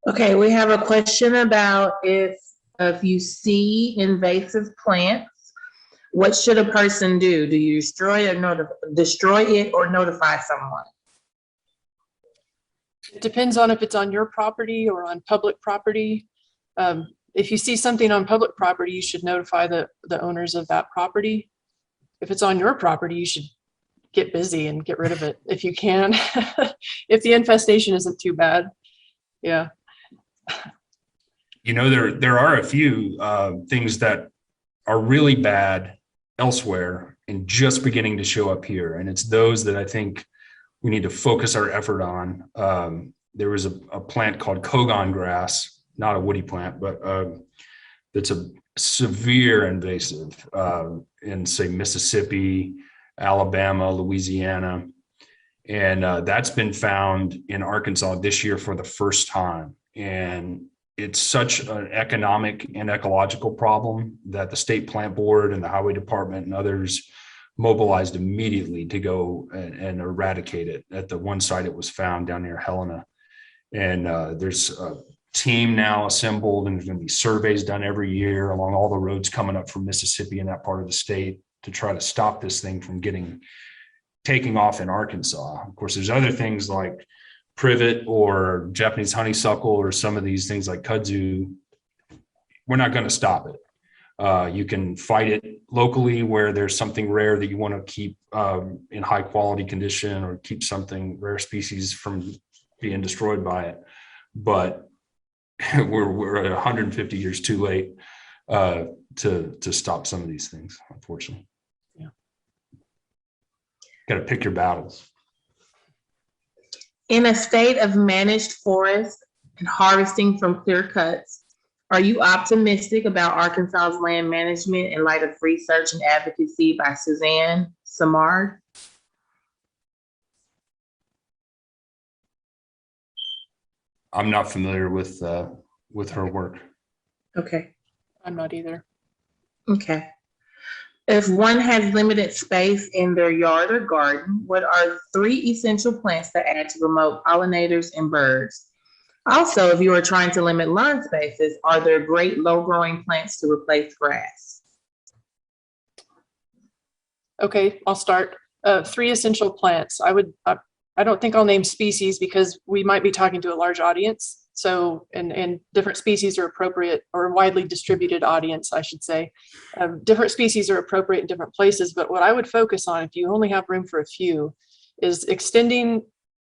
Okay, we have a question about if you see invasive plants, what should a person do? Do you destroy it or notify someone? It depends on if it's on your property or on public property. If you see something on public property, you should notify the owners of that property. If it's on your property, you should get busy and get rid of it if you can, if the infestation isn't too bad. Yeah. There are a few things that are really bad elsewhere and just beginning to show up here. And it's those that I think we need to focus our effort on. There was a plant called Kogon Grass, not a woody plant, but it's a severe invasive in, say, Mississippi, Alabama, Louisiana. And that's been found in Arkansas this year for the first time. And it's such an economic and ecological problem that the state plant board and the highway department and others mobilized immediately to go and eradicate it at the one site it was found down near Helena. And there's a team now assembled, and there's going to be surveys done every year along all the roads coming up from Mississippi and that part of the state to try to stop this thing from taking off in Arkansas. Of course, there's other things like privet or Japanese honeysuckle or some of these things like kudzu. We're not going to stop it. You can fight it locally where there's something rare that you want to keep in high quality condition, or keep something rare species from being destroyed by it. But we're 150 years too late to stop some of these things, unfortunately. Yeah. Got to pick your battles. In a state of managed forest and harvesting from clear cuts, are you optimistic about Arkansas's land management in light of research and advocacy by Suzanne Samard? I'm not familiar with her work. Okay. I'm not either. Okay. If one has limited space in their yard or garden, what are 3 essential plants that add to promote pollinators and birds? Also, if you are trying to limit lawn spaces, are there great low-growing plants to replace grass? Okay, I'll start. 3 essential plants. I don't think I'll name species because we might be talking to a large audience. So, and different species are appropriate, or a widely distributed audience, I should say. Different species are appropriate in different places, but what I would focus on, if you only have room for a few, is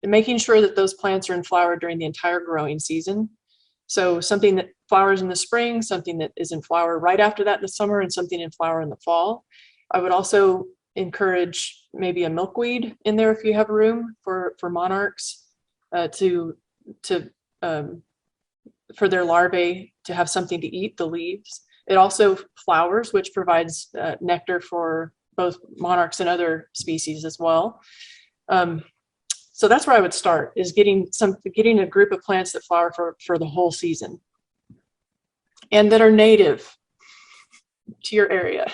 making sure that those plants are in flower during the entire growing season. So something that flowers in the spring, something that is in flower right after that in the summer, and something in flower in the fall. I would also encourage maybe a milkweed in there if you have room for monarchs for their larvae to have something to eat, the leaves. It also flowers, which provides nectar for both monarchs and other species as well. So that's where I would start, is getting a group of plants that flower for the whole season and that are native to your area.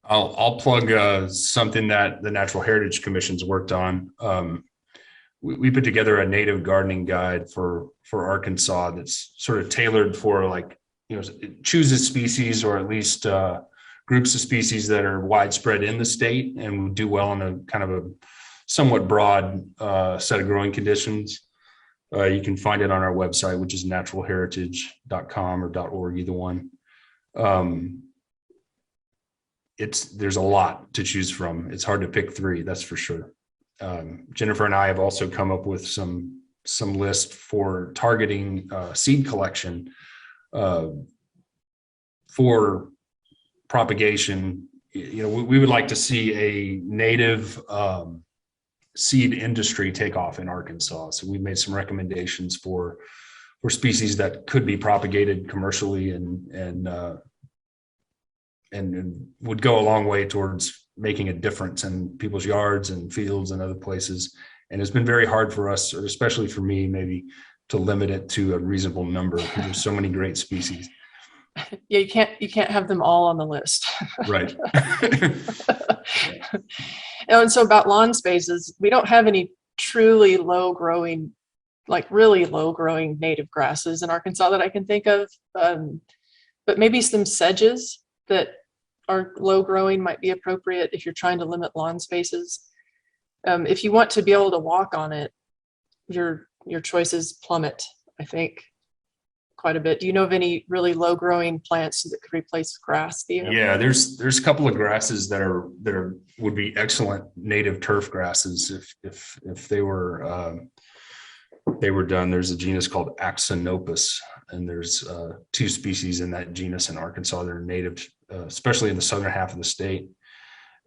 I'll plug something that the Natural Heritage Commission's worked on. We put together a native gardening guide for Arkansas that's sort of tailored for, like, it chooses species, or at least groups of species that are widespread in the state and would do well in a kind of a somewhat broad set of growing conditions. You can find it on our website, which is naturalheritage.com or .org, either one. There's a lot to choose from. It's hard to pick 3, that's for sure. Jennifer and I have also come up with some list for targeting seed collection for propagation. We would like to see a native seed industry take off in Arkansas. So we made some recommendations for species that could be propagated commercially and would go a long way towards making a difference in people's yards and fields and other places. And it's been very hard for us, or especially for me, maybe, to limit it to a reasonable number, because there's so many great species. Yeah, you can't have them all on the list. Right. And so about lawn spaces, we don't have any truly low growing, like really low growing native grasses in Arkansas that I can think of. But maybe some sedges that are low growing might be appropriate if you're trying to limit lawn spaces. If you want to be able to walk on it, your choices plummet, I think, quite a bit. Do you know of any really low growing plants that could replace grass, Theo? Yeah, there's a couple of grasses that would be excellent native turf grasses if they were done. There's a genus called Axonopus, and there's 2 species in that genus in Arkansas that are native, especially in the southern half of the state.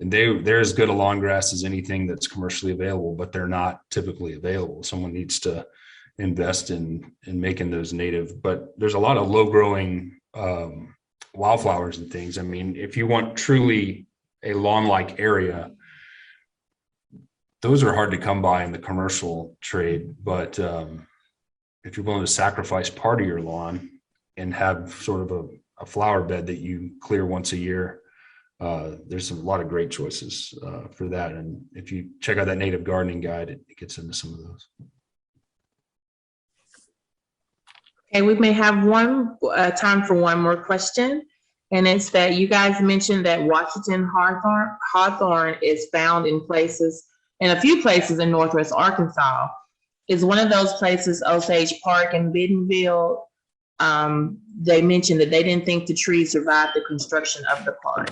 And they're as good a lawn grass as anything that's commercially available, but they're not typically available. Someone needs to invest in making those native. But there's a lot of low growing wildflowers and things. I mean, if you want truly a lawn-like area, those are hard to come by in the commercial trade. But if you're willing to sacrifice part of your lawn and have sort of a flower bed that you clear once a year, there's a lot of great choices for that. And if you check out that native gardening guide, it gets into some of those. Okay, we may have time for one more question. And it's that you guys mentioned that Washington Hawthorne is found in a few places in Northwest Arkansas. Is one of those places Osage Park in Bentonville? They mentioned that they didn't think the tree survived the construction of the park.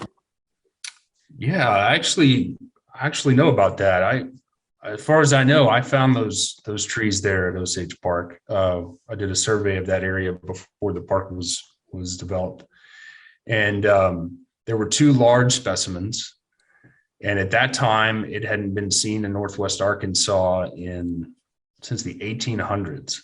Yeah, I actually know about that. as far as I know, I found those trees there at Osage Park. I did a survey of that area before the park was developed, and there were 2 large specimens. And at that time, it hadn't been seen in Northwest Arkansas since the 1800s.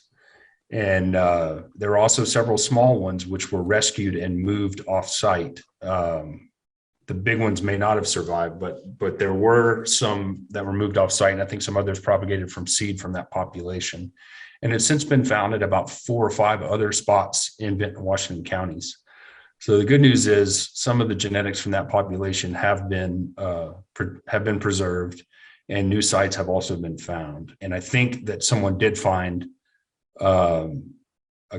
And there were also several small ones which were rescued and moved off-site. The big ones may not have survived, but there were some that were moved off-site, and I think some others propagated from seed from that population. And it's since been found at about 4 or 5 other spots in Benton and Washington counties. So the good news is some of the genetics from that population have been preserved, and new sites have also been found. And I think that someone did find a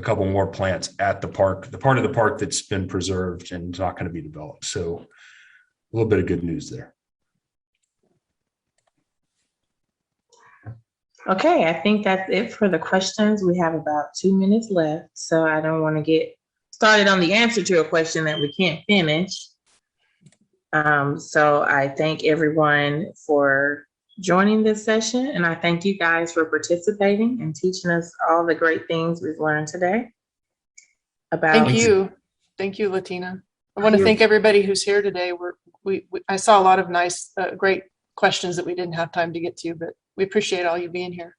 couple more plants at the park, the part of the park that's been preserved and not going to be developed. So a little bit of good news there. Okay, I think that's it for the questions. We have about 2 minutes left, so I don't want to get started on the answer to a question that we can't finish. So I thank everyone for joining this session, and I thank you guys for participating and teaching us all the great things we've learned today. Thank you, Latina. I want to thank everybody who's here today. I saw a lot of nice, great questions that we didn't have time to get to, but we appreciate all you being here.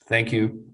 Thank you.